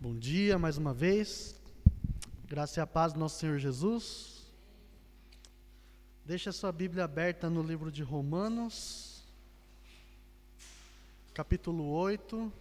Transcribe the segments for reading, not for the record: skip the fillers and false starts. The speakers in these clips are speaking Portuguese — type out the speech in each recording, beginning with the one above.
Bom dia mais uma vez, graça e a paz do nosso Senhor Jesus. Deixa a sua Bíblia aberta no livro de Romanos, capítulo 8.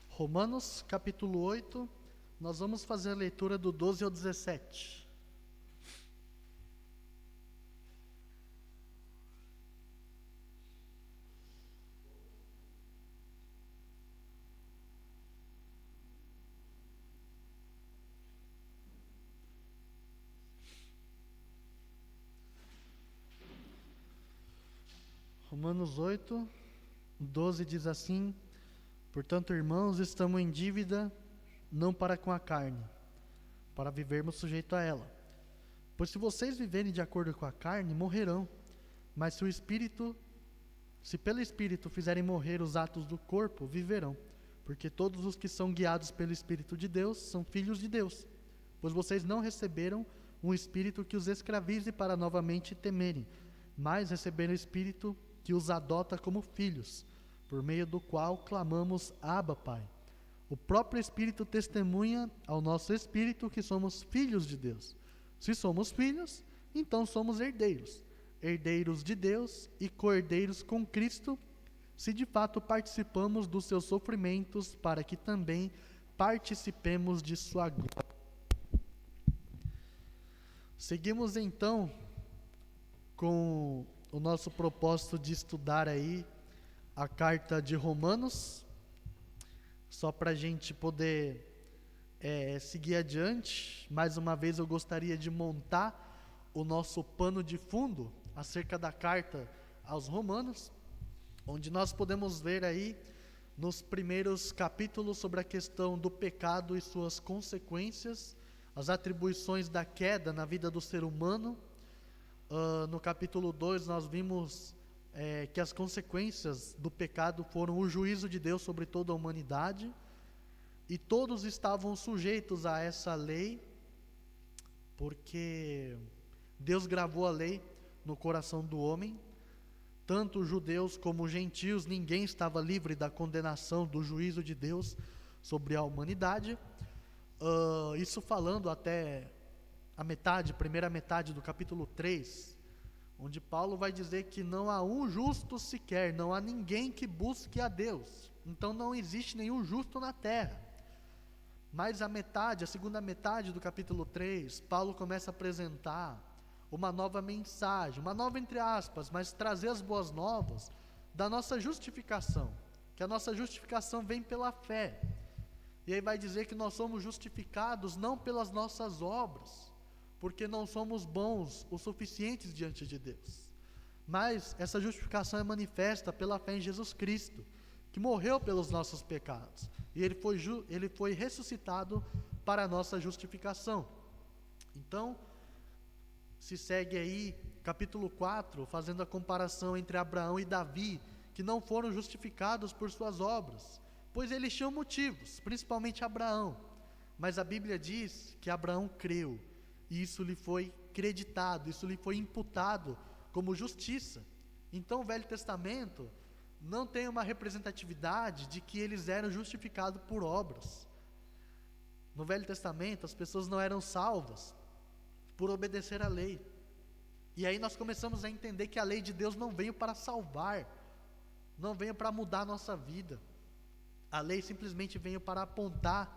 Romanos, capítulo 8, nós vamos fazer a leitura do 12 ao 17. Romanos 8, 12 diz assim: Portanto, irmãos, estamos em dívida, não para com a carne, para vivermos sujeito a ela. Pois se vocês viverem de acordo com a carne, morrerão. Mas se pelo Espírito fizerem morrer os atos do corpo, viverão. Porque todos os que são guiados pelo Espírito de Deus são filhos de Deus. Pois vocês não receberam um Espírito que os escravize para novamente temerem, mas receberam o Espírito que os adota como filhos, por meio do qual clamamos: Abba, Pai. O próprio Espírito testemunha ao nosso Espírito que somos filhos de Deus. Se somos filhos, então somos herdeiros, herdeiros de Deus e co-herdeiros com Cristo, se de fato participamos dos seus sofrimentos, para que também participemos de sua glória. Seguimos então com o nosso propósito de estudar aí a carta de Romanos, só para a gente poder seguir adiante. Mais uma vez eu gostaria de montar o nosso pano de fundo acerca da carta aos Romanos, onde nós podemos ver aí nos primeiros capítulos sobre a questão do pecado e suas consequências, as atribuições da queda na vida do ser humano. No capítulo 2 nós vimos que as consequências do pecado foram o juízo de Deus sobre toda a humanidade, e todos estavam sujeitos a essa lei, porque Deus gravou a lei no coração do homem. Tanto judeus como gentios, ninguém estava livre da condenação do juízo de Deus sobre a humanidade. Isso falando até a primeira metade do capítulo 3, onde Paulo vai dizer que não há um justo sequer, não há ninguém que busque a Deus. Então não existe nenhum justo na terra. Mas a segunda metade do capítulo 3, Paulo começa a apresentar uma nova mensagem, uma nova entre aspas, mas trazer as boas novas da nossa justificação, que a nossa justificação vem pela fé. E aí vai dizer que nós somos justificados não pelas nossas obras, porque não somos bons o suficientes diante de Deus, mas essa justificação é manifesta pela fé em Jesus Cristo, que morreu pelos nossos pecados, e ele foi ressuscitado para a nossa justificação. Então, se segue aí capítulo 4, fazendo a comparação entre Abraão e Davi, que não foram justificados por suas obras, pois eles tinham motivos, principalmente Abraão, mas a Bíblia diz que Abraão creu, e isso lhe foi creditado, isso lhe foi imputado como justiça. Então o Velho Testamento não tem uma representatividade de que eles eram justificados por obras. No Velho Testamento as pessoas não eram salvas por obedecer à lei. E aí nós começamos a entender que a lei de Deus não veio para salvar, não veio para mudar a nossa vida. A lei simplesmente veio para apontar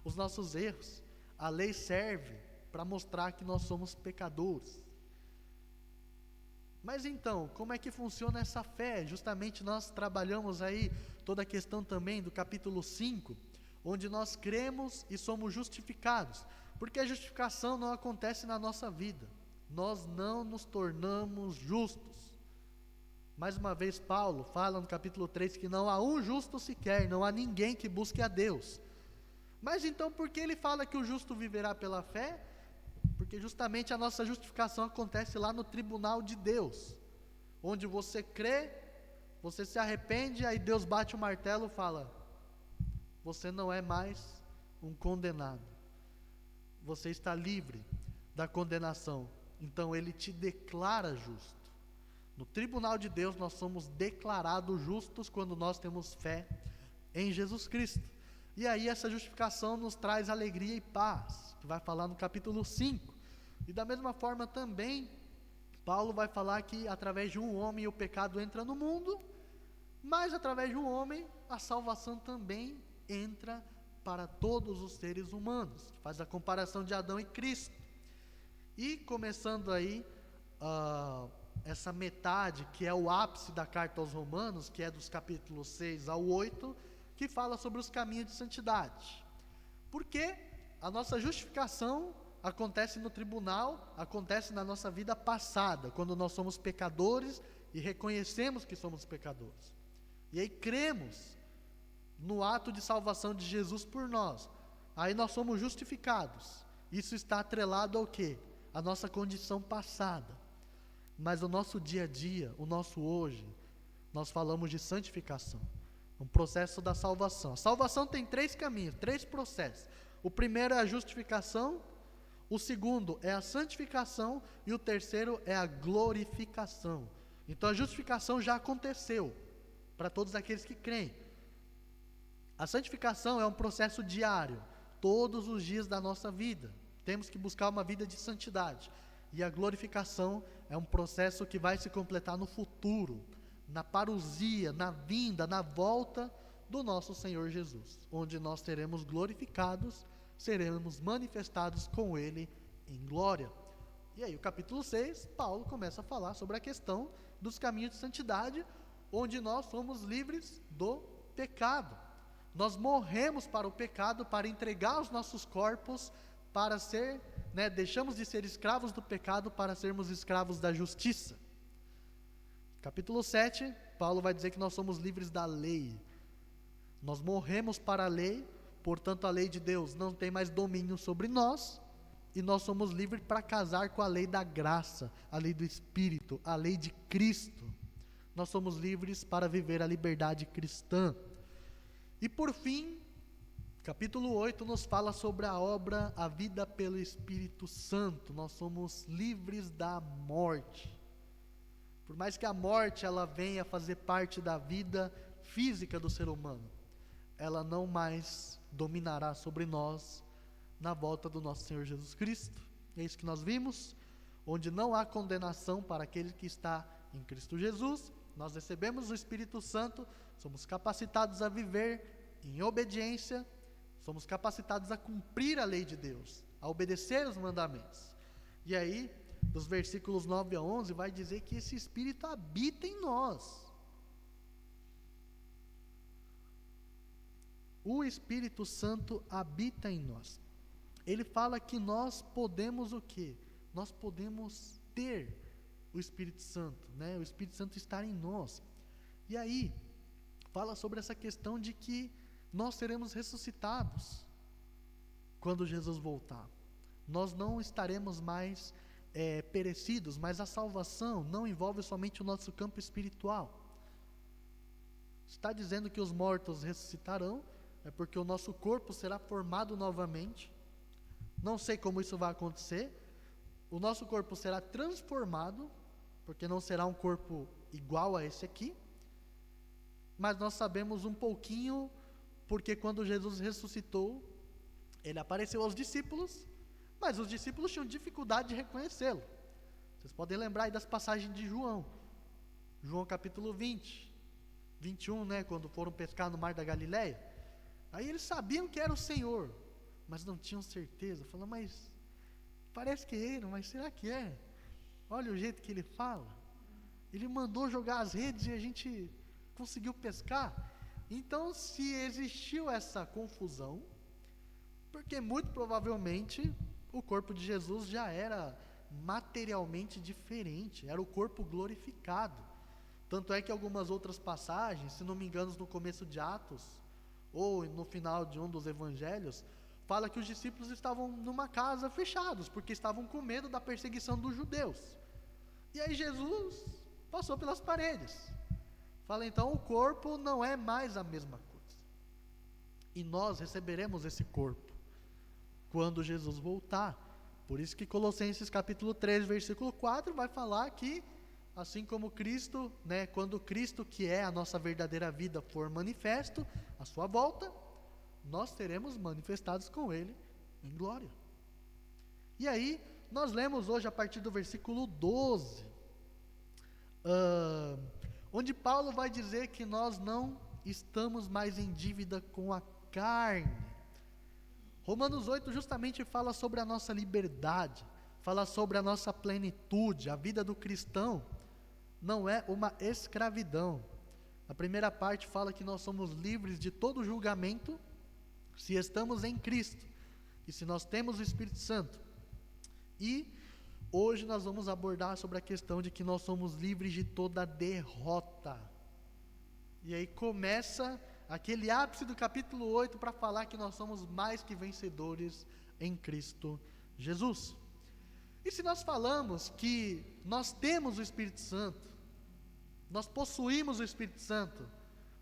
os nossos erros. A lei serve para mostrar que nós somos pecadores. Mas então, como é que funciona essa fé? Justamente nós trabalhamos aí toda a questão também do capítulo 5, onde nós cremos e somos justificados, porque a justificação não acontece na nossa vida, nós não nos tornamos justos. Mais uma vez Paulo fala no capítulo 3 que não há um justo sequer, não há ninguém que busque a Deus. Mas então por que ele fala que o justo viverá pela fé? Porque justamente a nossa justificação acontece lá no tribunal de Deus, onde você crê, você se arrepende, aí Deus bate o martelo e fala: você não é mais um condenado, você está livre da condenação. Então ele te declara justo. No tribunal de Deus nós somos declarados justos quando nós temos fé em Jesus Cristo. E aí essa justificação nos traz alegria e paz, que vai falar no capítulo 5. E da mesma forma também, Paulo vai falar que através de um homem o pecado entra no mundo, mas através de um homem a salvação também entra para todos os seres humanos. Faz a comparação de Adão e Cristo. E começando aí essa metade, que é o ápice da carta aos Romanos, que é dos capítulos 6 ao 8, que fala sobre os caminhos de santidade. Porque a nossa justificação acontece no tribunal, acontece na nossa vida passada, quando nós somos pecadores e reconhecemos que somos pecadores. E aí cremos no ato de salvação de Jesus por nós. Aí nós somos justificados. Isso está atrelado ao quê? A nossa condição passada. Mas o nosso dia a dia, o nosso hoje, nós falamos de santificação, um processo da salvação. A salvação tem 3 caminhos, 3 processos. O primeiro é a justificação, o segundo é a santificação e o terceiro é a glorificação. Então a justificação já aconteceu para todos aqueles que creem. A santificação é um processo diário, todos os dias da nossa vida. Temos que buscar uma vida de santidade. E a glorificação é um processo que vai se completar no futuro, na parousia, na vinda, na volta do nosso Senhor Jesus, onde nós seremos glorificados, seremos manifestados com Ele em glória. E aí o capítulo 6, Paulo começa a falar sobre a questão dos caminhos de santidade, onde nós somos livres do pecado. Nós morremos para o pecado, para entregar os nossos corpos, para ser, deixamos de ser escravos do pecado para sermos escravos da justiça. Capítulo 7, Paulo vai dizer que nós somos livres da lei. Nós morremos para a lei, portanto a lei de Deus não tem mais domínio sobre nós, e nós somos livres para casar com a lei da graça, a lei do Espírito, a lei de Cristo. Nós somos livres para viver a liberdade cristã. E por fim, capítulo 8 nos fala sobre a obra, a vida pelo Espírito Santo. Nós somos livres da morte. Por mais que a morte ela venha fazer parte da vida física do ser humano, ela não mais dominará sobre nós na volta do nosso Senhor Jesus Cristo. É isso que nós vimos, onde não há condenação para aquele que está em Cristo Jesus. Nós recebemos o Espírito Santo, somos capacitados a viver em obediência, somos capacitados a cumprir a lei de Deus, a obedecer os mandamentos. E aí, dos versículos 9 a 11, vai dizer que esse Espírito habita em nós. O Espírito Santo habita em nós. Ele fala que nós podemos o quê? Nós podemos ter o Espírito Santo, o Espírito Santo estar em nós. E aí, fala sobre essa questão de que nós seremos ressuscitados quando Jesus voltar. Nós não estaremos mais perecidos, mas a salvação não envolve somente o nosso campo espiritual. Está dizendo que os mortos ressuscitarão, é porque o nosso corpo será formado novamente. Não sei como isso vai acontecer. O nosso corpo será transformado, porque não será um corpo igual a esse aqui. Mas nós sabemos um pouquinho, porque quando Jesus ressuscitou, ele apareceu aos discípulos, mas os discípulos tinham dificuldade de reconhecê-lo. Vocês podem lembrar aí das passagens de João capítulo 20, 21, quando foram pescar no mar da Galileia. Aí eles sabiam que era o Senhor, mas não tinham certeza. Falaram, mas parece que é ele, mas será que é? Olha o jeito que ele fala. Ele mandou jogar as redes e a gente conseguiu pescar. Então, se existiu essa confusão, porque muito provavelmente o corpo de Jesus já era materialmente diferente, era o corpo glorificado. Tanto é que algumas outras passagens, se não me engano no começo de Atos, ou no final de um dos evangelhos, fala que os discípulos estavam numa casa fechados, porque estavam com medo da perseguição dos judeus. E aí Jesus passou pelas paredes. Fala, então o corpo não é mais a mesma coisa. E nós receberemos esse corpo quando Jesus voltar. Por isso que Colossenses capítulo 3, versículo 4 vai falar que, assim como Cristo, quando Cristo, que é a nossa verdadeira vida, for manifesto, a sua volta, nós seremos manifestados com Ele em glória. E aí, nós lemos hoje a partir do versículo 12, onde Paulo vai dizer que nós não estamos mais em dívida com a carne. Romanos 8 justamente fala sobre a nossa liberdade, fala sobre a nossa plenitude. A vida do cristão não é uma escravidão. A primeira parte fala que nós somos livres de todo julgamento se estamos em Cristo e se nós temos o Espírito Santo. E hoje nós vamos abordar sobre a questão de que nós somos livres de toda derrota. E aí começa aquele ápice do capítulo 8 para falar que nós somos mais que vencedores em Cristo Jesus. E se nós falamos que nós temos o Espírito Santo, nós possuímos o Espírito Santo,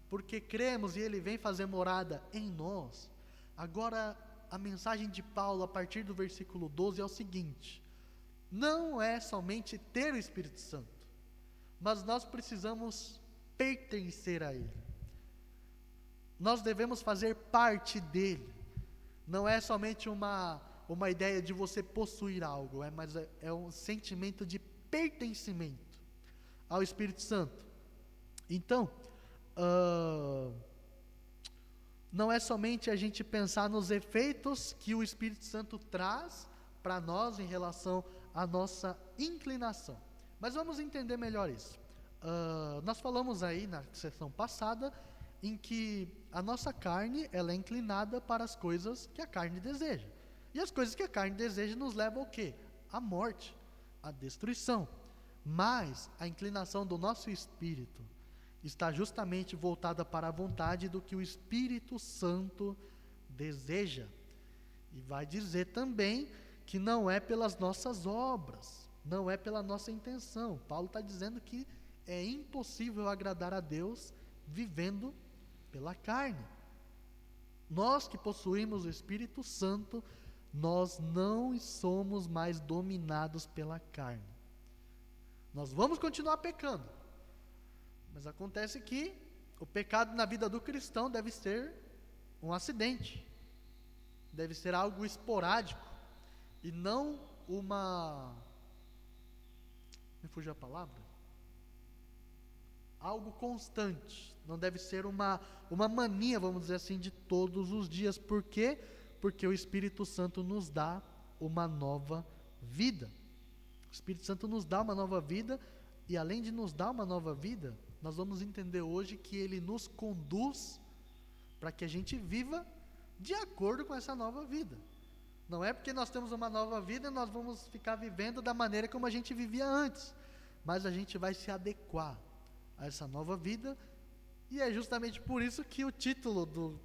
porque cremos e Ele vem fazer morada em nós, agora a mensagem de Paulo a partir do versículo 12 é o seguinte: não é somente ter o Espírito Santo, mas nós precisamos pertencer a Ele. Nós devemos fazer parte dele. Não é somente uma ideia de você possuir algo, mas é um sentimento de pertencimento ao Espírito Santo. Então, não é somente a gente pensar nos efeitos que o Espírito Santo traz para nós em relação à nossa inclinação, mas vamos entender melhor isso. Nós falamos aí na sessão passada em que a nossa carne, ela é inclinada para as coisas que a carne deseja. E as coisas que a carne deseja nos levam ao quê? À morte, à destruição. Mas a inclinação do nosso espírito está justamente voltada para a vontade do que o Espírito Santo deseja. E vai dizer também que não é pelas nossas obras, não é pela nossa intenção. Paulo está dizendo que é impossível agradar a Deus vivendo pela carne. Nós que possuímos o Espírito Santo, nós não somos mais dominados pela carne. Nós vamos continuar pecando, mas acontece que o pecado na vida do cristão deve ser um acidente, deve ser algo esporádico, e não me fugiu a palavra? Algo constante. Não deve ser uma mania, vamos dizer assim, de todos os dias. Por quê? Porque o Espírito Santo nos dá uma nova vida. O Espírito Santo nos dá uma nova vida, e além de nos dar uma nova vida, nós vamos entender hoje que Ele nos conduz para que a gente viva de acordo com essa nova vida. Não é porque nós temos uma nova vida, nós vamos ficar vivendo da maneira como a gente vivia antes, mas a gente vai se adequar a essa nova vida. E é justamente por isso que o título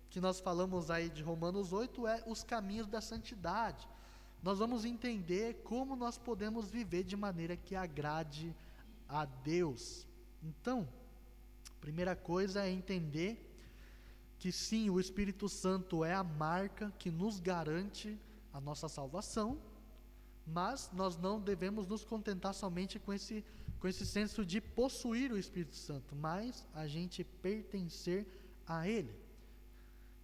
que nós falamos aí de Romanos 8 é Os Caminhos da Santidade. Nós vamos entender como nós podemos viver de maneira que agrade a Deus. Então, a primeira coisa é entender que sim, o Espírito Santo é a marca que nos garante a nossa salvação, mas nós não devemos nos contentar somente com esse senso de possuir o Espírito Santo, mas a gente pertencer a Ele.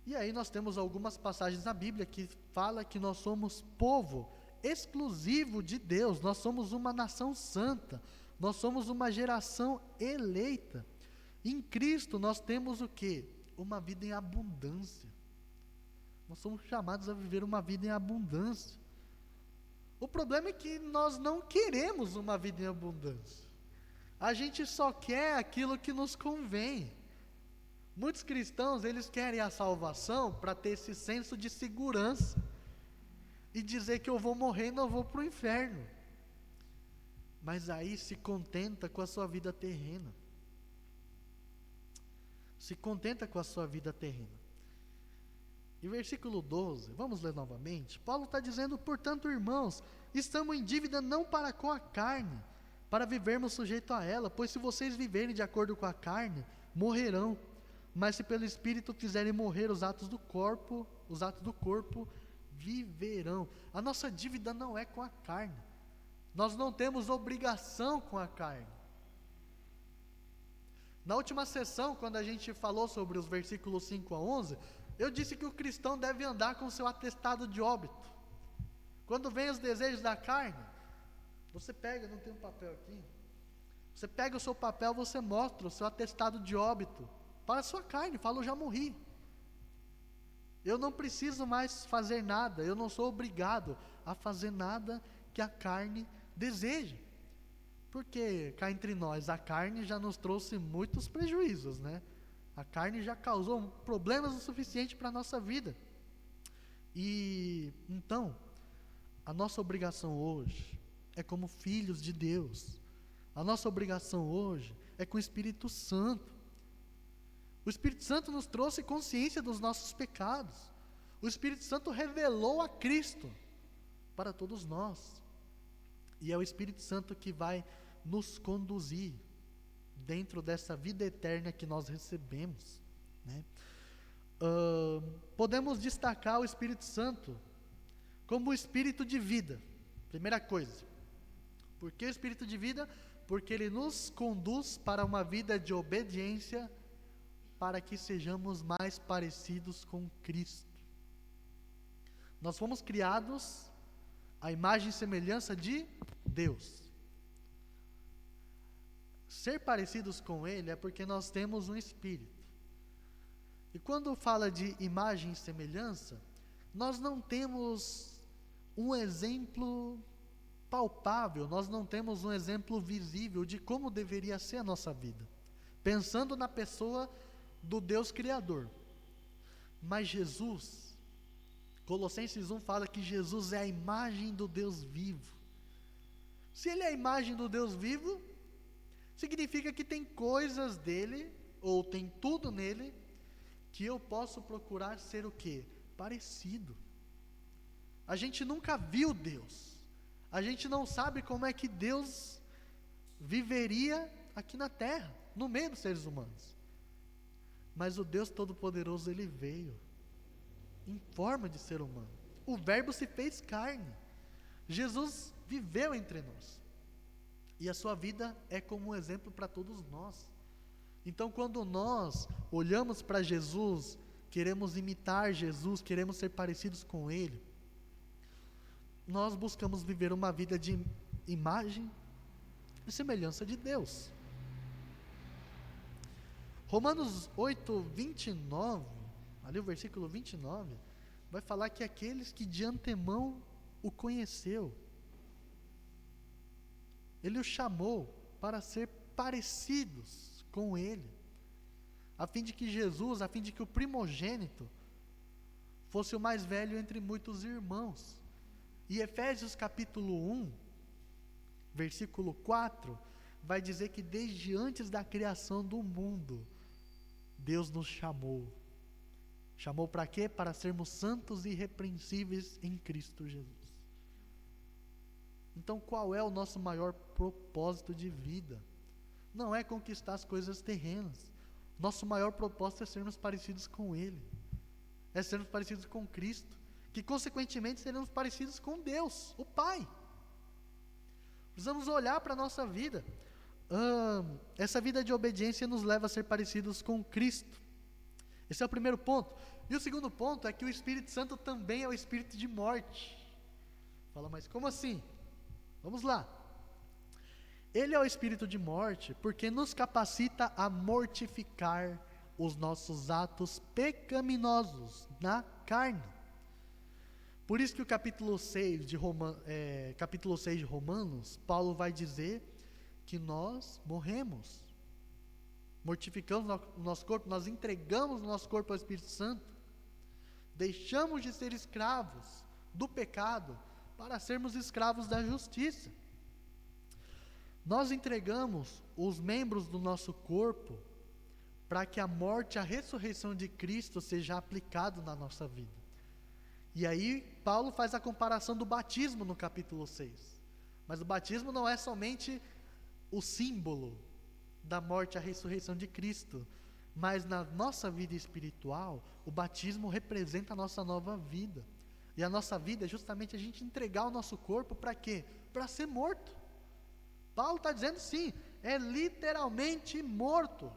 E aí nós temos algumas passagens na Bíblia que fala que nós somos povo exclusivo de Deus, nós somos uma nação santa, nós somos uma geração eleita. Em Cristo nós temos o quê? Uma vida em abundância. Nós somos chamados a viver uma vida em abundância. O problema é que nós não queremos uma vida em abundância. A gente só quer aquilo que nos convém. Muitos cristãos, eles querem a salvação para ter esse senso de segurança e dizer que eu vou morrer e não vou para o inferno. Mas aí se contenta com a sua vida terrena. Se contenta com a sua vida terrena. E versículo 12, vamos ler novamente. Paulo está dizendo: portanto, irmãos, estamos em dívida não para com a carne, para vivermos sujeito a ela, pois se vocês viverem de acordo com a carne, morrerão. Mas se pelo Espírito fizerem morrer os atos do corpo, viverão. A nossa dívida não é com a carne. Nós não temos obrigação com a carne. Na última sessão, quando a gente falou sobre os versículos 5 a 11, eu disse que o cristão deve andar com seu atestado de óbito. Quando vem os desejos da carne, você pega, não tem um papel aqui, você pega o seu papel, você mostra o seu atestado de óbito para a sua carne, fala: eu já morri. Eu não preciso mais fazer nada, eu não sou obrigado a fazer nada que a carne deseja. Porque, cá entre nós, a carne já nos trouxe muitos prejuízos, né? A carne já causou problemas o suficiente para a nossa vida. E, então, a nossa obrigação hoje é como filhos de Deus. A nossa obrigação hoje é com o Espírito Santo. O Espírito Santo nos trouxe consciência dos nossos pecados. O Espírito Santo revelou a Cristo para todos nós. E é o Espírito Santo que vai nos conduzir dentro dessa vida eterna que nós recebemos, né? Podemos destacar o Espírito Santo como o Espírito de vida. Primeira coisa, por que o Espírito de vida? Porque ele nos conduz para uma vida de obediência, para que sejamos mais parecidos com Cristo. Nós fomos criados à imagem e semelhança de Deus. Ser parecidos com Ele é porque nós temos um Espírito. E quando fala de imagem e semelhança, nós não temos um exemplo palpável, nós não temos um exemplo visível de como deveria ser a nossa vida, pensando na pessoa do Deus Criador. Mas Jesus, Colossenses 1 fala que Jesus é a imagem do Deus vivo. Se Ele é a imagem do Deus vivo, significa que tem coisas dele, ou tem tudo nele, que eu posso procurar ser o quê? Parecido. A gente nunca viu Deus. A gente não sabe como é que Deus viveria aqui na terra, no meio dos seres humanos. Mas o Deus Todo-Poderoso, Ele veio em forma de ser humano. O Verbo se fez carne. Jesus viveu entre nós. E a sua vida é como um exemplo para todos nós. Então, quando nós olhamos para Jesus, queremos imitar Jesus, queremos ser parecidos com Ele, nós buscamos viver uma vida de imagem e semelhança de Deus. Romanos 8, 29, ali o versículo 29, vai falar que aqueles que de antemão o conheceu, Ele os chamou para ser parecidos com Ele, a fim de que o primogênito fosse o mais velho entre muitos irmãos. E Efésios capítulo 1, versículo 4, vai dizer que desde antes da criação do mundo, Deus nos chamou. Chamou para quê? Para sermos santos e irrepreensíveis em Cristo Jesus. Então, qual é o nosso maior propósito de vida? Não é conquistar as coisas terrenas. Nosso maior propósito é sermos parecidos com Ele. É sermos parecidos com Cristo, que consequentemente seremos parecidos com Deus, o Pai. Precisamos olhar para a nossa vida. Essa vida de obediência nos leva a ser parecidos com Cristo. Esse é o primeiro ponto. E o segundo ponto é que o Espírito Santo também é o espírito de morte. Fala, mas como assim? Vamos lá. Ele é o espírito de morte porque nos capacita a mortificar os nossos atos pecaminosos na carne. Por isso que o capítulo 6 de Romanos, Paulo vai dizer que nós morremos. Mortificamos o nosso corpo, nós entregamos o nosso corpo ao Espírito Santo. Deixamos de ser escravos do pecado para sermos escravos da justiça. Nós entregamos os membros do nosso corpo para que a morte e a ressurreição de Cristo seja aplicado na nossa vida. E aí Paulo faz a comparação do batismo no capítulo 6. Mas o batismo não é somente o símbolo da morte e a ressurreição de Cristo, mas na nossa vida espiritual, o batismo representa a nossa nova vida. E a nossa vida é justamente a gente entregar o nosso corpo para quê? Para ser morto. Paulo está dizendo sim, é literalmente morto.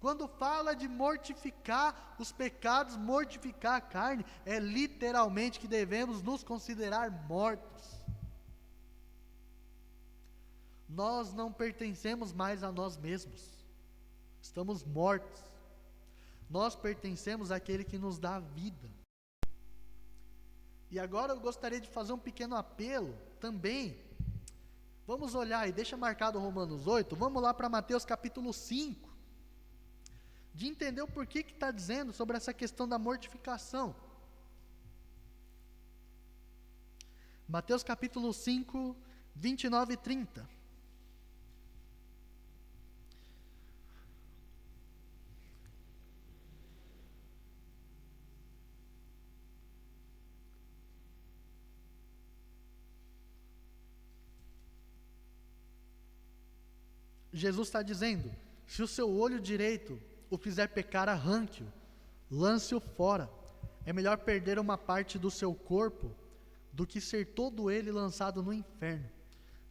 Quando fala de mortificar os pecados, mortificar a carne, é literalmente que devemos nos considerar mortos. Nós não pertencemos mais a nós mesmos. Estamos mortos. Nós pertencemos àquele que nos dá a vida. E agora eu gostaria de fazer um pequeno apelo também. Vamos olhar aí, deixa marcado Romanos 8, vamos lá para Mateus capítulo 5. De entender o porquê que está dizendo sobre essa questão da mortificação. Mateus capítulo 5, 29 e 30. Jesus está dizendo: se o seu olho direito o fizer pecar, arranque-o, lance-o fora. É melhor perder uma parte do seu corpo do que ser todo ele lançado no inferno.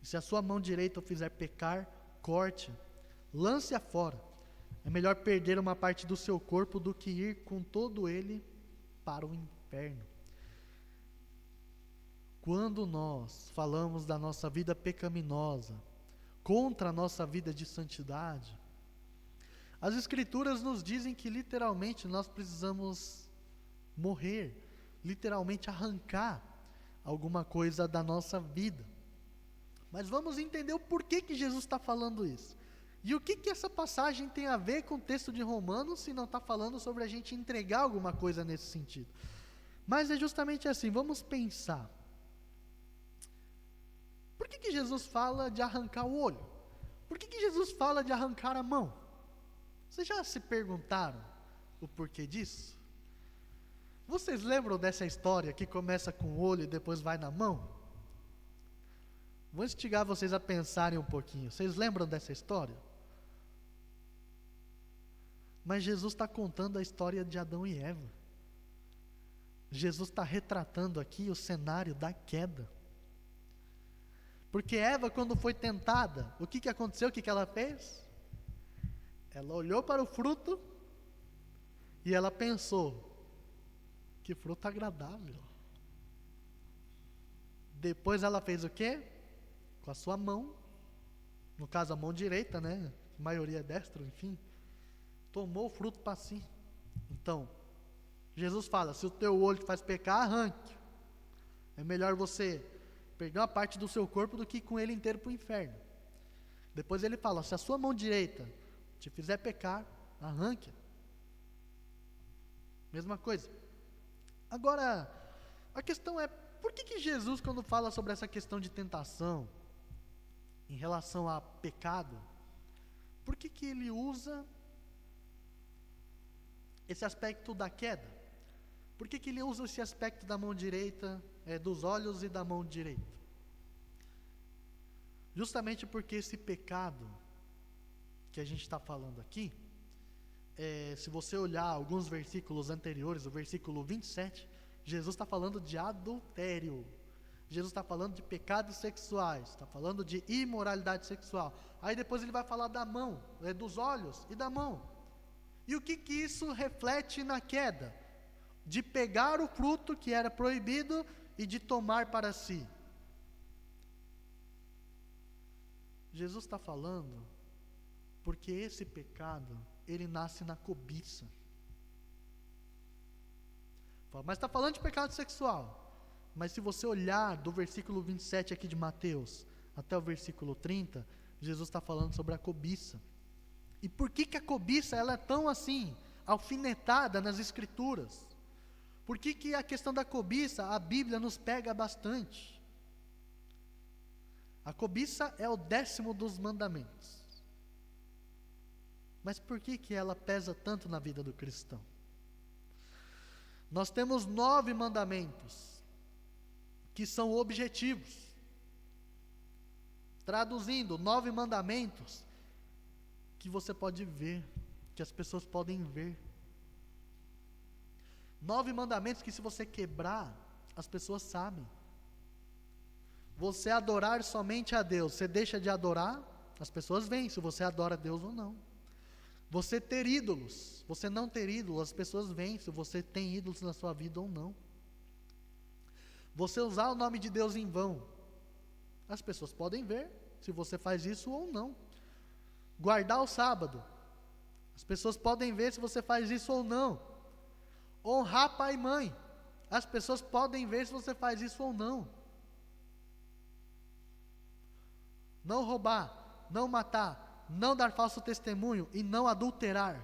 E se a sua mão direita o fizer pecar, corte, lance-a fora. É melhor perder uma parte do seu corpo do que ir com todo ele para o inferno. Quando nós falamos da nossa vida pecaminosa, contra a nossa vida de santidade, as Escrituras nos dizem que literalmente nós precisamos morrer, literalmente arrancar alguma coisa da nossa vida. Mas vamos entender o porquê que Jesus está falando isso. E o que essa passagem tem a ver com o texto de Romanos, se não está falando sobre a gente entregar alguma coisa nesse sentido. Mas é justamente assim, vamos pensar. Por que Jesus fala de arrancar o olho? Por que Jesus fala de arrancar a mão? Vocês já se perguntaram o porquê disso? Vocês lembram dessa história que começa com o olho e depois vai na mão? Vou instigar vocês a pensarem um pouquinho. Vocês lembram dessa história? Mas Jesus está contando a história de Adão e Eva. Jesus está retratando aqui o cenário da queda. Porque Eva, quando foi tentada, o que aconteceu? O que ela fez? Ela olhou para o fruto e ela pensou: que fruto agradável. Depois ela fez o quê? Com a sua mão, no caso a mão direita, né? A maioria é destro, enfim. Tomou o fruto para si. Então, Jesus fala: se o teu olho te faz pecar, arranque. É melhor você pegar uma parte do seu corpo do que ir com ele inteiro para o inferno. Depois ele fala: se a sua mão direita te fizer pecar, arranque. Mesma coisa. Agora, a questão é, por que Jesus, quando fala sobre essa questão de tentação, em relação a pecado, por que ele usa esse aspecto da queda? Por que ele usa esse aspecto da mão direita, dos olhos e da mão direita? Justamente porque esse pecado que a gente está falando aqui, se você olhar alguns versículos anteriores, o versículo 27, Jesus está falando de adultério. Jesus está falando de pecados sexuais, está falando de imoralidade sexual. Aí depois ele vai falar da mão, dos olhos e da mão. E o que isso reflete na queda? De pegar o fruto que era proibido e de tomar para si. Jesus está falando porque esse pecado, ele nasce na cobiça. Mas está falando de pecado sexual. Mas se você olhar do versículo 27 aqui de Mateus até o versículo 30, Jesus está falando sobre a cobiça. E por que a cobiça ela é tão assim, alfinetada nas Escrituras? Por que a questão da cobiça, a Bíblia nos pega bastante? A cobiça é o 10º dos mandamentos. Mas por que ela pesa tanto na vida do cristão? Nós temos 9 mandamentos que são objetivos. Traduzindo, 9 mandamentos que você pode ver, que as pessoas podem ver. 9 mandamentos que, se você quebrar, as pessoas sabem. Você adorar somente a Deus, você deixa de adorar, as pessoas veem se você adora a Deus ou não. Você ter ídolos, você não ter ídolos, as pessoas veem se você tem ídolos na sua vida ou não. Você usar o nome de Deus em vão, as pessoas podem ver se você faz isso ou não. Guardar o sábado, as pessoas podem ver se você faz isso ou não. Honrar pai e mãe, as pessoas podem ver se você faz isso ou não. Não roubar, não matar, não dar falso testemunho e não adulterar.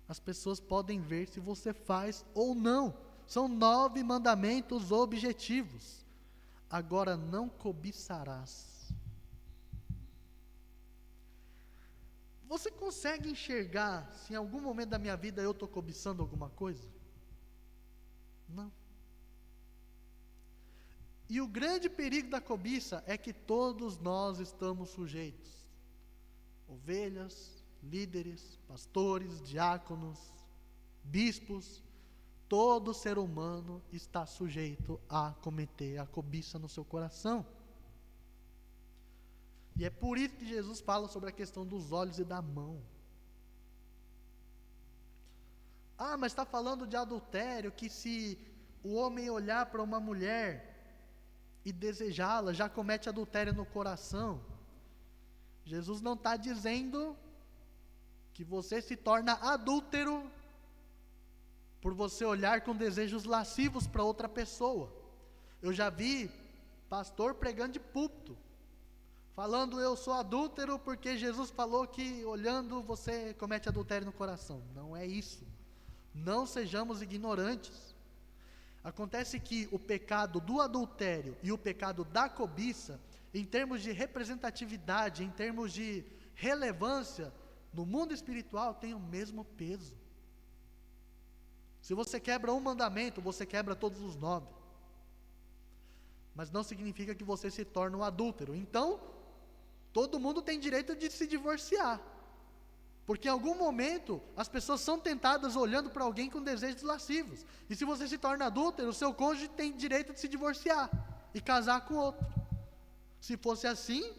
As pessoas podem ver se você faz ou não. São 9 mandamentos objetivos. Agora, não cobiçarás. Você consegue enxergar se em algum momento da minha vida eu estou cobiçando alguma coisa? Não. E o grande perigo da cobiça é que todos nós estamos sujeitos. Ovelhas, líderes, pastores, diáconos, bispos, todo ser humano está sujeito a cometer a cobiça no seu coração. E é por isso que Jesus fala sobre a questão dos olhos e da mão. Ah, mas está falando de adultério, que se o homem olhar para uma mulher e desejá-la, já comete adultério no coração. Jesus não está dizendo que você se torna adúltero por você olhar com desejos lascivos para outra pessoa. Eu já vi pastor pregando de púlpito, falando eu sou adúltero porque Jesus falou que olhando você comete adultério no coração. Não é isso. Não sejamos ignorantes. Acontece que o pecado do adultério e o pecado da cobiça, em termos de representatividade, em termos de relevância, no mundo espiritual tem o mesmo peso. Se você quebra um mandamento, você quebra todos os 9. Mas não significa que você se torna um adúltero. Então, todo mundo tem direito de se divorciar. Porque em algum momento, as pessoas são tentadas olhando para alguém com desejos lascivos. E se você se torna adúltero, o seu cônjuge tem direito de se divorciar e casar com outro. Se fosse assim,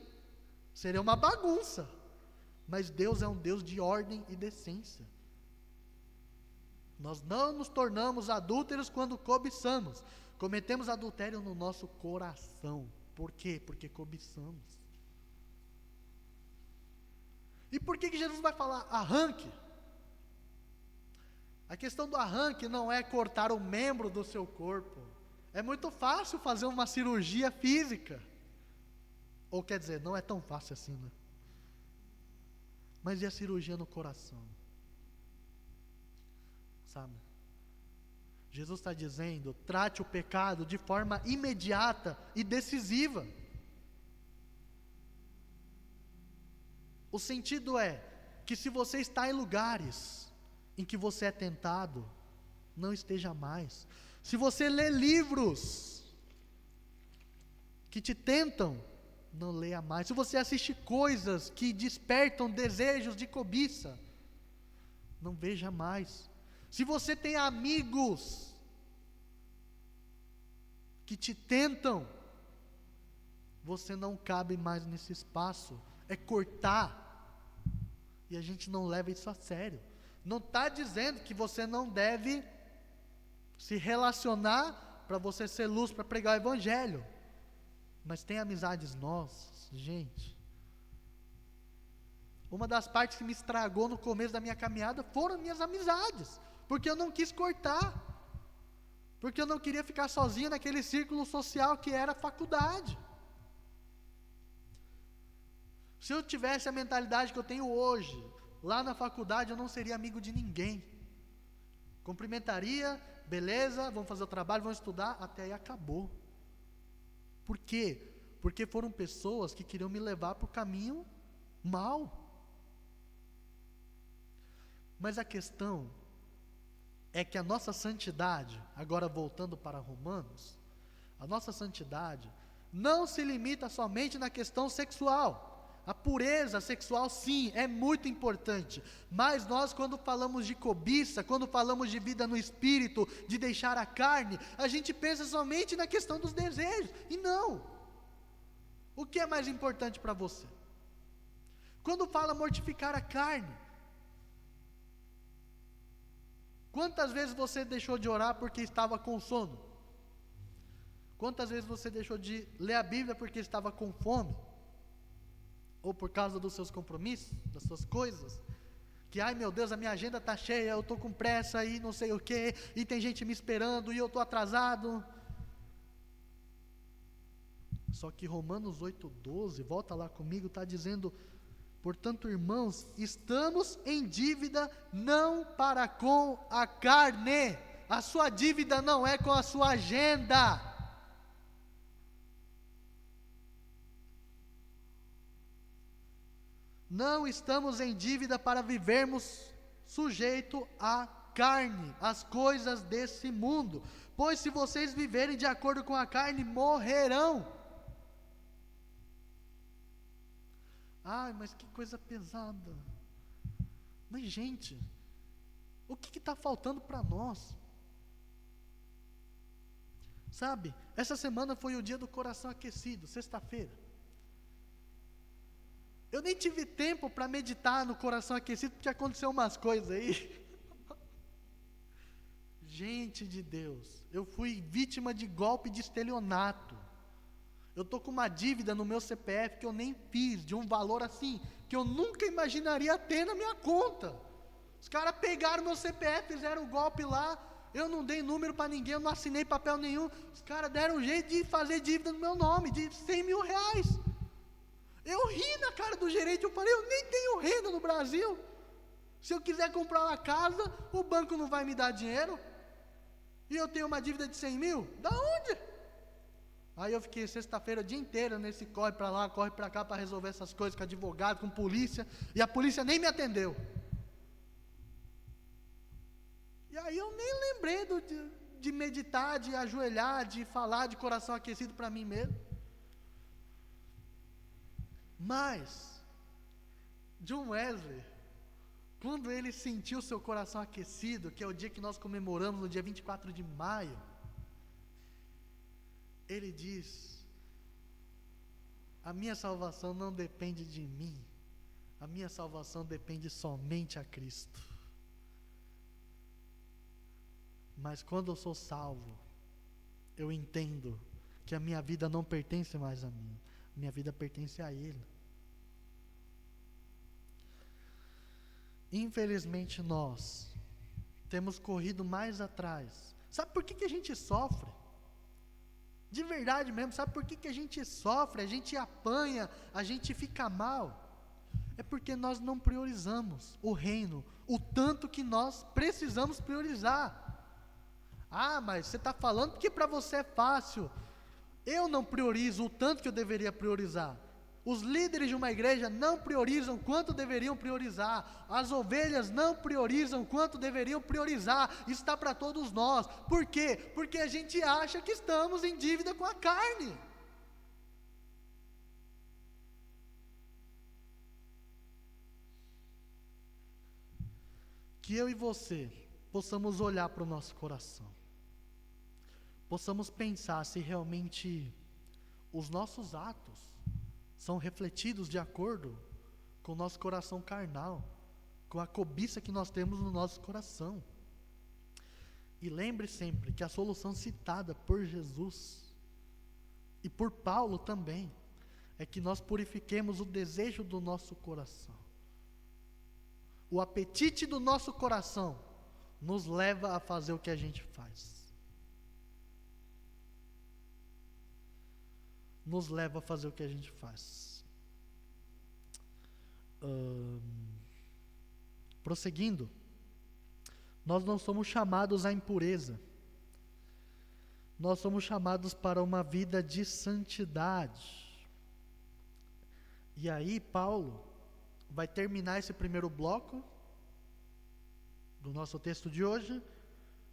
seria uma bagunça. Mas Deus é um Deus de ordem e decência. Nós não nos tornamos adúlteros quando cobiçamos. Cometemos adultério no nosso coração. Por quê? Porque cobiçamos. E por que Jesus vai falar arranque? A questão do arranque não é cortar um membro do seu corpo. É muito fácil fazer uma cirurgia física. Ou quer dizer, não é tão fácil assim, né? Mas e a cirurgia no coração? Sabe? Jesus está dizendo, trate o pecado de forma imediata e decisiva. O sentido é que se você está em lugares em que você é tentado, não esteja mais. Se você lê livros que te tentam, não leia mais. Se você assiste coisas que despertam desejos de cobiça, não veja mais. Se você tem amigos que te tentam, você não cabe mais nesse espaço. É cortar. E a gente não leva isso a sério. Não está dizendo que você não deve se relacionar para você ser luz, para pregar o evangelho. Mas tem amizades nossas, gente. Uma das partes que me estragou no começo da minha caminhada foram minhas amizades. Porque eu não quis cortar. Porque eu não queria ficar sozinho naquele círculo social que era a faculdade. Se eu tivesse a mentalidade que eu tenho hoje, lá na faculdade eu não seria amigo de ninguém. Cumprimentaria, beleza, vamos fazer o trabalho, vamos estudar, até aí acabou. Por quê? Porque foram pessoas que queriam me levar para o caminho mal. Mas a questão é que a nossa santidade, agora voltando para Romanos, a nossa santidade não se limita somente na questão sexual. A pureza sexual, sim, é muito importante, mas nós, quando falamos de cobiça, quando falamos de vida no espírito, de deixar a carne, a gente pensa somente na questão dos desejos, e não. O que é mais importante para você? Quando fala mortificar a carne, quantas vezes você deixou de orar porque estava com sono? Quantas vezes você deixou de ler a Bíblia porque estava com fome? Ou por causa dos seus compromissos, das suas coisas? Que, ai meu Deus, a minha agenda está cheia, eu estou com pressa e não sei o que, e tem gente me esperando e eu estou atrasado. Só que Romanos 8,12, volta lá comigo, está dizendo: portanto, irmãos, estamos em dívida não para com a carne. A sua dívida não é com a sua agenda. Não estamos em dívida para vivermos sujeito à carne, às coisas desse mundo. Pois se vocês viverem de acordo com a carne, morrerão. Ai, mas que coisa pesada. Mas gente, o que está faltando para nós? Sabe, essa semana foi o dia do coração aquecido, sexta-feira. Eu nem tive tempo para meditar no coração aquecido, porque aconteceu umas coisas aí. Gente de Deus, eu fui vítima de golpe de estelionato. Eu estou com uma dívida no meu CPF que eu nem fiz, de um valor assim, que eu nunca imaginaria ter na minha conta. Os caras pegaram meu CPF, fizeram o golpe lá, eu não dei número para ninguém, eu não assinei papel nenhum. Os caras deram um jeito de fazer dívida no meu nome, de 100 mil reais. Eu ri na cara do gerente, eu falei, eu nem tenho renda no Brasil. Se eu quiser comprar uma casa, o banco não vai me dar dinheiro. E eu tenho uma dívida de 100 mil? Da onde? Aí eu fiquei sexta-feira o dia inteiro nesse corre para lá, corre para cá para resolver essas coisas com advogado, com polícia. E a polícia nem me atendeu. E aí eu nem lembrei de meditar, de ajoelhar, de falar de coração aquecido para mim mesmo. Mas, John Wesley, quando ele sentiu seu coração aquecido, que é o dia que nós comemoramos, no dia 24 de maio, ele diz: a minha salvação não depende de mim, a minha salvação depende somente a Cristo. Mas quando eu sou salvo, eu entendo que a minha vida não pertence mais a mim, minha vida pertence a Ele. Infelizmente nós temos corrido mais atrás. Sabe por que a gente sofre? De verdade mesmo, sabe por que a gente sofre, a gente apanha, a gente fica mal? É porque nós não priorizamos o reino, o tanto que nós precisamos priorizar. Ah, mas você está falando porque para você é fácil. Eu não priorizo o tanto que eu deveria priorizar. Os líderes de uma igreja não priorizam quanto deveriam priorizar. As ovelhas não priorizam quanto deveriam priorizar. Isso está para todos nós. Por quê? Porque a gente acha que estamos em dívida com a carne. Que eu e você possamos olhar para o nosso coração. Possamos pensar se realmente os nossos atos são refletidos de acordo com o nosso coração carnal, com a cobiça que nós temos no nosso coração. E lembre sempre que a solução citada por Jesus e por Paulo também é que nós purifiquemos o desejo do nosso coração. O apetite do nosso coração nos leva a fazer o que a gente faz. Nos leva a fazer o que a gente faz. Prosseguindo, nós não somos chamados à impureza. Nós somos chamados para uma vida de santidade. E aí Paulo vai terminar esse primeiro bloco do nosso texto de hoje,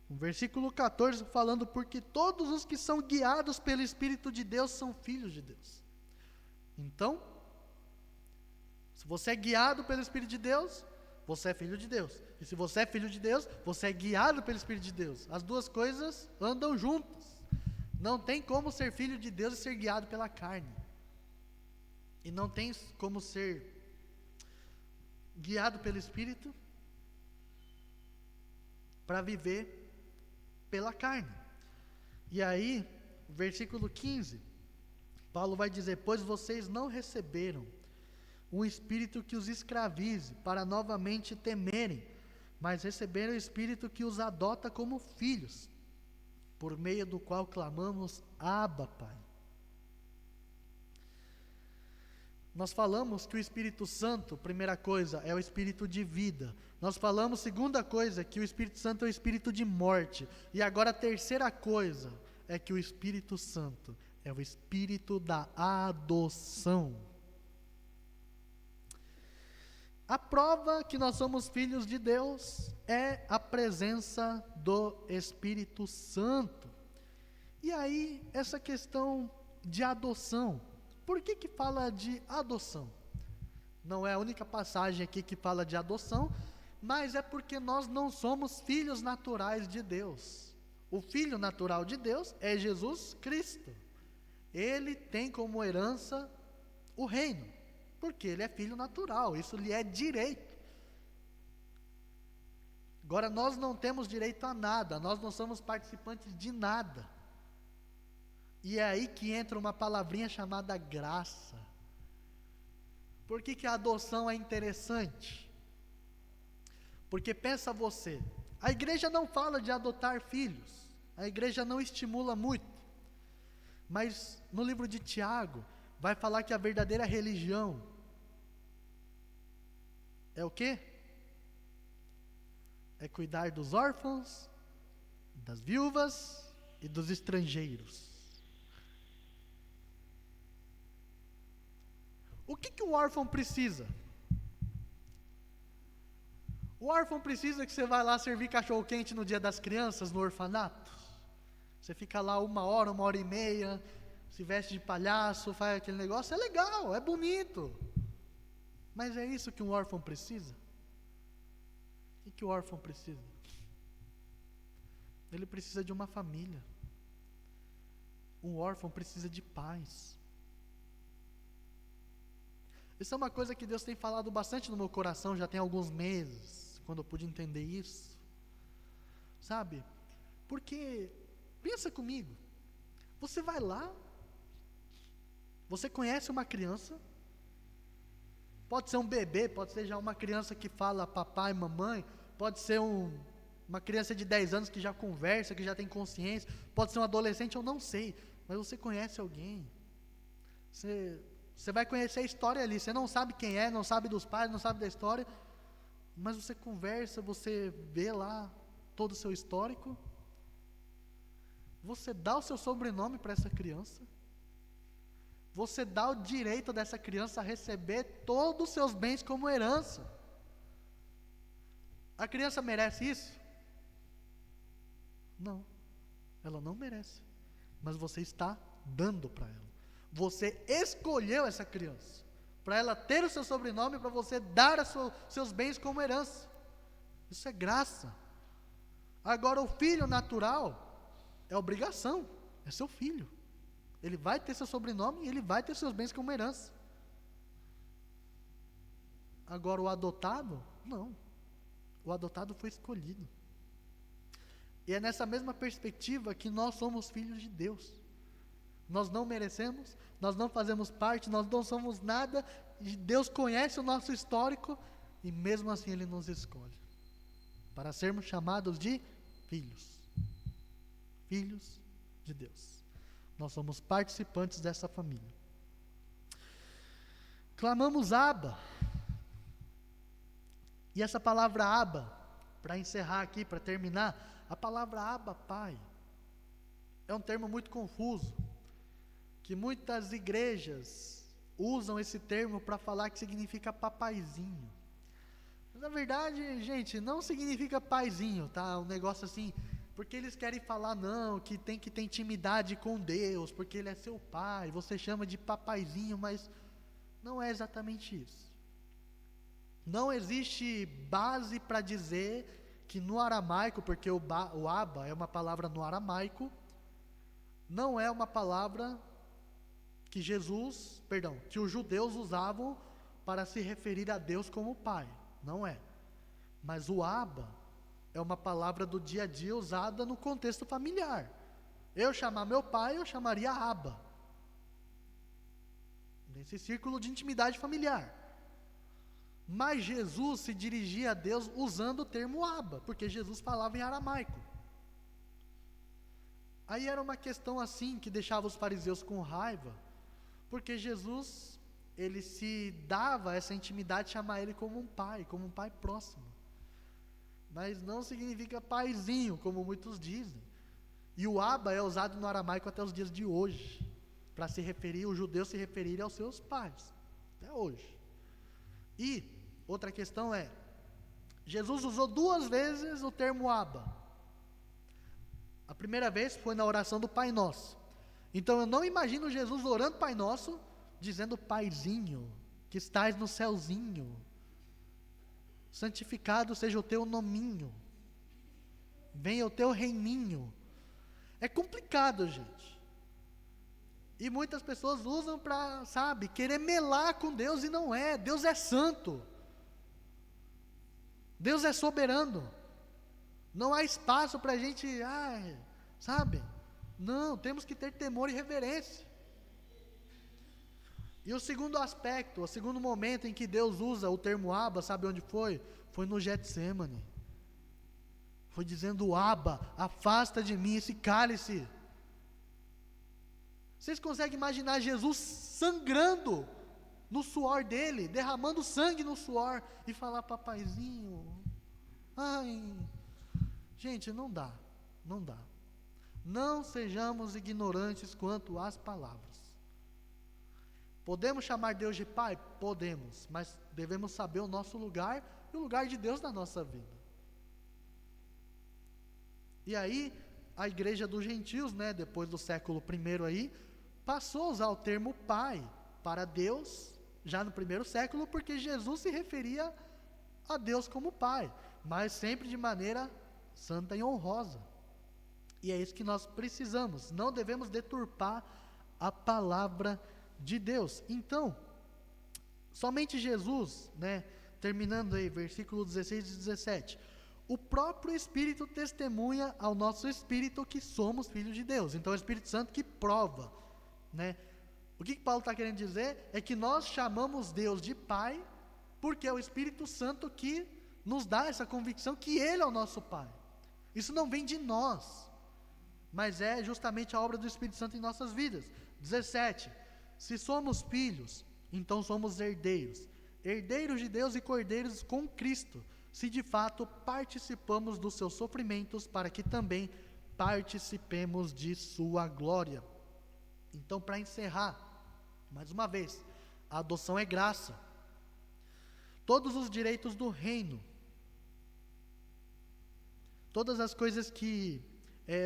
no versículo 14, falando: porque todos os que são guiados pelo Espírito de Deus são filhos de Deus. Então, se você é guiado pelo Espírito de Deus, você é filho de Deus. E se você é filho de Deus, você é guiado pelo Espírito de Deus. As duas coisas andam juntas. Não tem como ser filho de Deus e ser guiado pela carne. E não tem como ser guiado pelo Espírito para viver pela carne. E aí, versículo 15, Paulo vai dizer: pois vocês não receberam um espírito que os escravize para novamente temerem, mas receberam o Espírito que os adota como filhos, por meio do qual clamamos: Abba, Pai. Nós falamos que o Espírito Santo, primeira coisa, é o Espírito de vida. Nós falamos, segunda coisa, que o Espírito Santo é o Espírito de morte. E agora a terceira coisa é que o Espírito Santo é o Espírito da adoção. A prova que nós somos filhos de Deus é a presença do Espírito Santo. E aí, essa questão de adoção. Por que fala de adoção? Não é a única passagem aqui que fala de adoção, mas é porque nós não somos filhos naturais de Deus. O filho natural de Deus é Jesus Cristo. Ele tem como herança o reino, porque ele é filho natural, isso lhe é direito. Agora, nós não temos direito a nada, nós não somos participantes de nada. E é aí que entra uma palavrinha chamada graça. Por que a adoção é interessante? Porque pensa você, a igreja não fala de adotar filhos, a igreja não estimula muito, mas no livro de Tiago, vai falar que a verdadeira religião é o quê? É cuidar dos órfãos, das viúvas e dos estrangeiros. O que o órfão precisa? O órfão precisa que você vá lá servir cachorro quente no dia das crianças, no orfanato. Você fica lá 1 hora, 1 hora e meia, se veste de palhaço, faz aquele negócio, é legal, é bonito. Mas é isso que um órfão precisa? O que o órfão precisa? Ele precisa de uma família. Um órfão precisa de paz. Isso é uma coisa que Deus tem falado bastante no meu coração, já tem alguns meses, quando eu pude entender isso. Sabe? Porque, pensa comigo, você vai lá, você conhece uma criança, pode ser um bebê, pode ser já uma criança que fala papai, mamãe, pode ser uma criança de 10 anos que já conversa, que já tem consciência, pode ser um adolescente, eu não sei, mas você conhece alguém, você vai conhecer a história ali, você não sabe quem é, não sabe dos pais, não sabe da história, mas você conversa, você vê lá todo o seu histórico, você dá o seu sobrenome para essa criança, você dá o direito dessa criança a receber todos os seus bens como herança. A criança merece isso? Não, ela não merece, mas você está dando para ela. Você escolheu essa criança, para ela ter o seu sobrenome, para você dar seus bens como herança. Isso é graça. Agora, o filho natural é obrigação, é seu filho. Ele vai ter seu sobrenome e ele vai ter seus bens como herança. Agora, o adotado, não. O adotado foi escolhido. E é nessa mesma perspectiva que nós somos filhos de Deus. Nós não merecemos, nós não fazemos parte, nós não somos nada, e Deus conhece o nosso histórico, e mesmo assim Ele nos escolhe, para sermos chamados de filhos, filhos de Deus. Nós somos participantes dessa família. Clamamos Abba, e essa palavra Abba, para encerrar aqui, para terminar, a palavra Abba, Pai, é um termo muito confuso, que muitas igrejas usam esse termo para falar que significa papaizinho. Na verdade, gente, não significa paizinho, tá? Um negócio assim, porque eles querem falar, não, que tem que ter intimidade com Deus, porque Ele é seu pai, você chama de papaizinho, mas não é exatamente isso. Não existe base para dizer que no aramaico, porque o Abba é uma palavra no aramaico, não é uma palavra que que os judeus usavam para se referir a Deus como pai, não é. Mas o Abba é uma palavra do dia a dia usada no contexto familiar. Eu chamar meu pai, eu chamaria Abba, nesse círculo de intimidade familiar. Mas Jesus se dirigia a Deus usando o termo Abba, porque Jesus falava em aramaico. Aí era uma questão assim que deixava os fariseus com raiva, porque Jesus, ele se dava essa intimidade de chamar ele como um pai próximo. Mas não significa paizinho, como muitos dizem. E o Abba é usado no aramaico até os dias de hoje, para se referir, os judeus se referirem aos seus pais, até hoje. E outra questão é, Jesus usou 2 vezes o termo Abba. A primeira vez foi na oração do Pai Nosso. Então eu não imagino Jesus orando Pai Nosso, dizendo paizinho, que estás no céuzinho, santificado seja o teu nominho, venha o teu reininho. É complicado, gente. E muitas pessoas usam para, querer melar com Deus, e não é. Deus é santo. Deus é soberano. Não há espaço para a gente, Não, temos que ter temor e reverência. E o segundo aspecto, o segundo momento em que Deus usa o termo Abba, sabe onde foi? Foi no Getsêmani. Foi dizendo, Abba, afasta de mim esse cálice. Vocês conseguem imaginar Jesus sangrando no suor dele, derramando sangue no suor, e falar, papaizinho, gente, não dá. Não sejamos ignorantes quanto às palavras. Podemos chamar Deus de pai? Podemos, mas devemos saber o nosso lugar e o lugar de Deus na nossa vida. E aí, a igreja dos gentios, depois do século I aí, passou a usar o termo pai para Deus, já no primeiro século, porque Jesus se referia a Deus como pai, mas sempre de maneira santa e honrosa. E é isso que nós precisamos, não devemos deturpar a palavra de Deus. Então, somente Jesus, terminando aí, versículo 16 e 17, o próprio Espírito testemunha ao nosso espírito que somos filhos de Deus. Então é o Espírito Santo que prova, O que Paulo está querendo dizer é que nós chamamos Deus de Pai, porque é o Espírito Santo que nos dá essa convicção que Ele é o nosso Pai. Isso não vem de nós, mas é justamente a obra do Espírito Santo em nossas vidas. 17, se somos filhos, então somos herdeiros, herdeiros de Deus e cordeiros com Cristo, se de fato participamos dos seus sofrimentos, para que também participemos de sua glória. Então, para encerrar, mais uma vez, a adoção é graça. Todos os direitos do reino, todas as coisas que,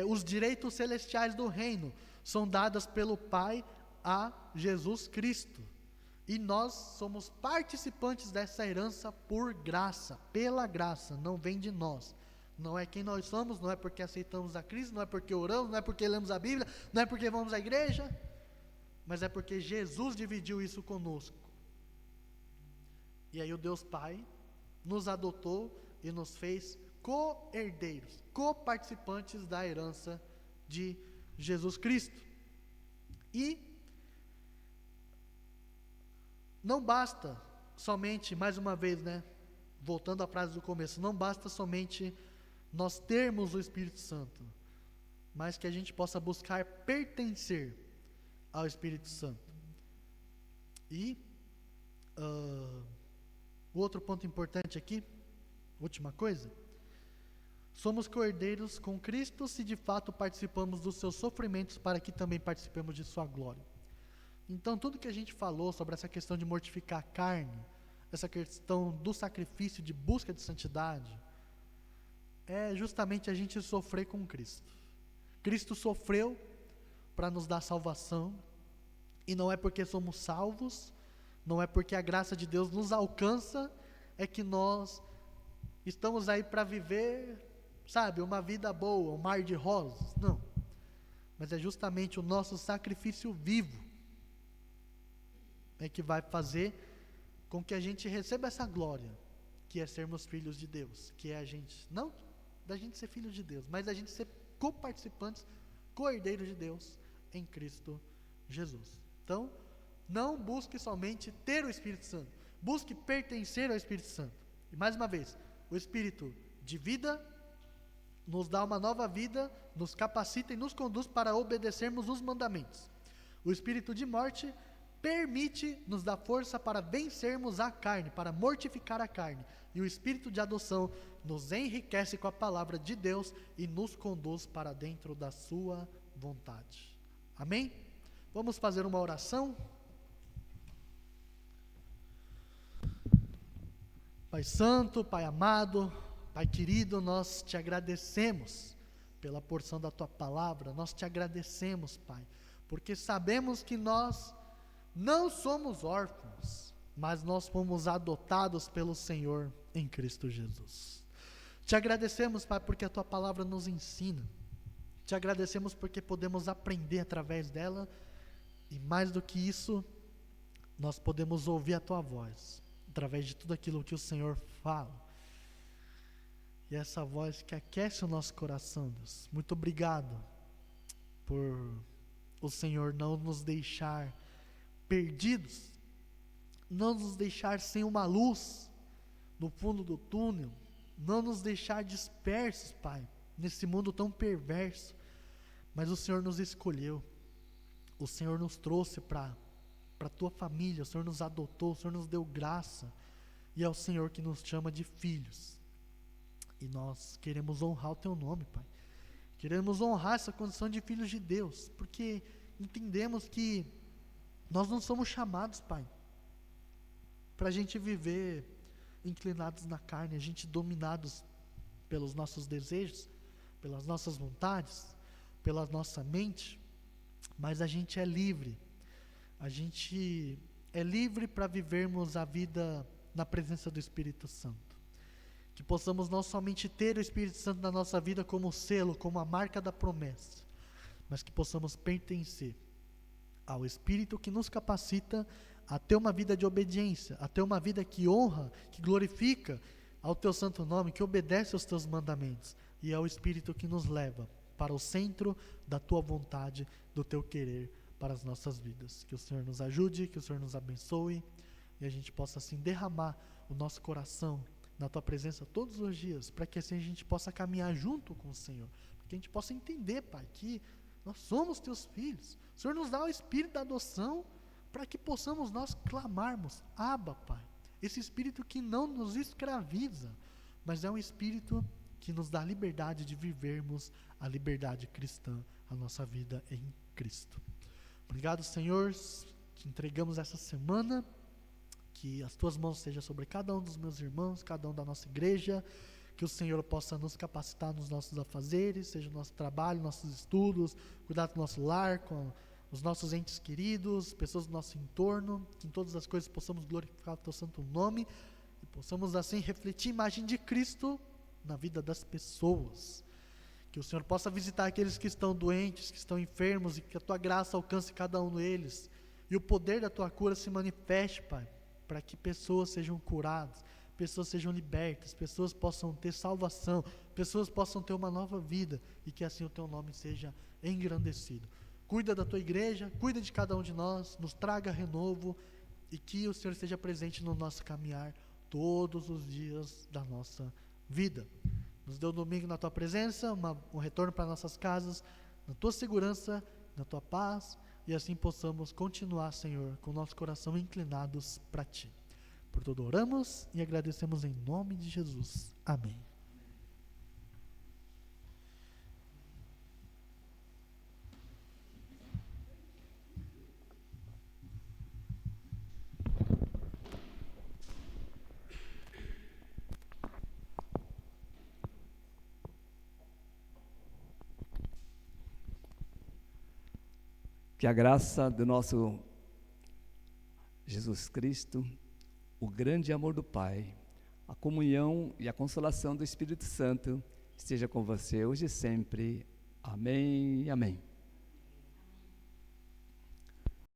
os direitos celestiais do reino, são dadas pelo Pai a Jesus Cristo. E nós somos participantes dessa herança por graça, pela graça, não vem de nós. Não é quem nós somos, não é porque aceitamos a Cristo, não é porque oramos, não é porque lemos a Bíblia, não é porque vamos à igreja, mas é porque Jesus dividiu isso conosco. E aí o Deus Pai nos adotou e nos fez co-herdeiros, co-participantes da herança de Jesus Cristo. E não basta somente, mais uma vez, voltando à frase do começo, não basta somente nós termos o Espírito Santo, mas que a gente possa buscar pertencer ao Espírito Santo. E o outro ponto importante aqui, última coisa, somos cordeiros com Cristo se de fato participamos dos seus sofrimentos, para que também participemos de sua glória. Então tudo que a gente falou sobre essa questão de mortificar a carne, essa questão do sacrifício, de busca de santidade, é justamente a gente sofrer com Cristo. Cristo sofreu para nos dar salvação, e não é porque somos salvos, não é porque a graça de Deus nos alcança, é que nós estamos aí para viver, sabe, uma vida boa, um mar de rosas. Não, mas é justamente o nosso sacrifício vivo é que vai fazer com que a gente receba essa glória, que é sermos filhos de Deus, que é a gente, não da gente ser filho de Deus, mas da gente ser coparticipantes, co-herdeiros de Deus em Cristo Jesus. Então, não busque somente ter o Espírito Santo, busque pertencer ao Espírito Santo. E mais uma vez, o Espírito de vida nos dá uma nova vida, nos capacita e nos conduz para obedecermos os mandamentos. O Espírito de morte permite, nos dá força para vencermos a carne, para mortificar a carne. E o Espírito de adoção nos enriquece com a palavra de Deus e nos conduz para dentro da sua vontade. Amém? Vamos fazer uma oração? Pai Santo, Pai amado, Pai querido, nós te agradecemos pela porção da Tua palavra, nós te agradecemos, Pai, porque sabemos que nós não somos órfãos, mas nós fomos adotados pelo Senhor em Cristo Jesus. Te agradecemos, Pai, porque a Tua palavra nos ensina, te agradecemos porque podemos aprender através dela, e mais do que isso, nós podemos ouvir a Tua voz, através de tudo aquilo que o Senhor fala. E essa voz que aquece o nosso coração, Deus. Muito obrigado por o Senhor não nos deixar perdidos, não nos deixar sem uma luz no fundo do túnel, não nos deixar dispersos, Pai, nesse mundo tão perverso. Mas o Senhor nos escolheu, o Senhor nos trouxe para a Tua família, o Senhor nos adotou, o Senhor nos deu graça, e é o Senhor que nos chama de filhos. E nós queremos honrar o Teu nome, Pai. Queremos honrar essa condição de filhos de Deus, porque entendemos que nós não somos chamados, Pai, para a gente viver inclinados na carne, a gente dominados pelos nossos desejos, pelas nossas vontades, pela nossa mente, mas a gente é livre. A gente é livre para vivermos a vida na presença do Espírito Santo. Que possamos não somente ter o Espírito Santo na nossa vida como selo, como a marca da promessa, mas que possamos pertencer ao Espírito que nos capacita a ter uma vida de obediência, a ter uma vida que honra, que glorifica ao Teu santo nome, que obedece aos Teus mandamentos, e é o Espírito que nos leva para o centro da Tua vontade, do Teu querer para as nossas vidas. Que o Senhor nos ajude, que o Senhor nos abençoe, e a gente possa assim derramar o nosso coração na Tua presença todos os dias, para que assim a gente possa caminhar junto com o Senhor, para que a gente possa entender, Pai, que nós somos Teus filhos. O Senhor nos dá o Espírito da adoção, para que possamos nós clamarmos, Abba, Pai. Esse Espírito que não nos escraviza, mas é um Espírito que nos dá a liberdade de vivermos a liberdade cristã, a nossa vida em Cristo. Obrigado, Senhor, te entregamos essa semana, que as Tuas mãos estejam sobre cada um dos meus irmãos, cada um da nossa igreja, que o Senhor possa nos capacitar nos nossos afazeres, seja o nosso trabalho, nossos estudos, cuidar do nosso lar, com os nossos entes queridos, pessoas do nosso entorno, que em todas as coisas possamos glorificar o Teu santo nome, e possamos assim refletir a imagem de Cristo na vida das pessoas. Que o Senhor possa visitar aqueles que estão doentes, que estão enfermos, e que a Tua graça alcance cada um deles, e o poder da Tua cura se manifeste, Pai, para que pessoas sejam curadas, pessoas sejam libertas, pessoas possam ter salvação, pessoas possam ter uma nova vida, e que assim o Teu nome seja engrandecido. Cuida da Tua igreja, cuida de cada um de nós, nos traga renovo, e que o Senhor esteja presente no nosso caminhar todos os dias da nossa vida. Nos dê um domingo na Tua presença, um retorno para nossas casas, na Tua segurança, na Tua paz, e assim possamos continuar, Senhor, com o nosso coração inclinados para Ti. Por tudo oramos e agradecemos em nome de Jesus. Amém. Que a graça do nosso Jesus Cristo, o grande amor do Pai, a comunhão e a consolação do Espírito Santo esteja com você hoje e sempre. Amém e amém.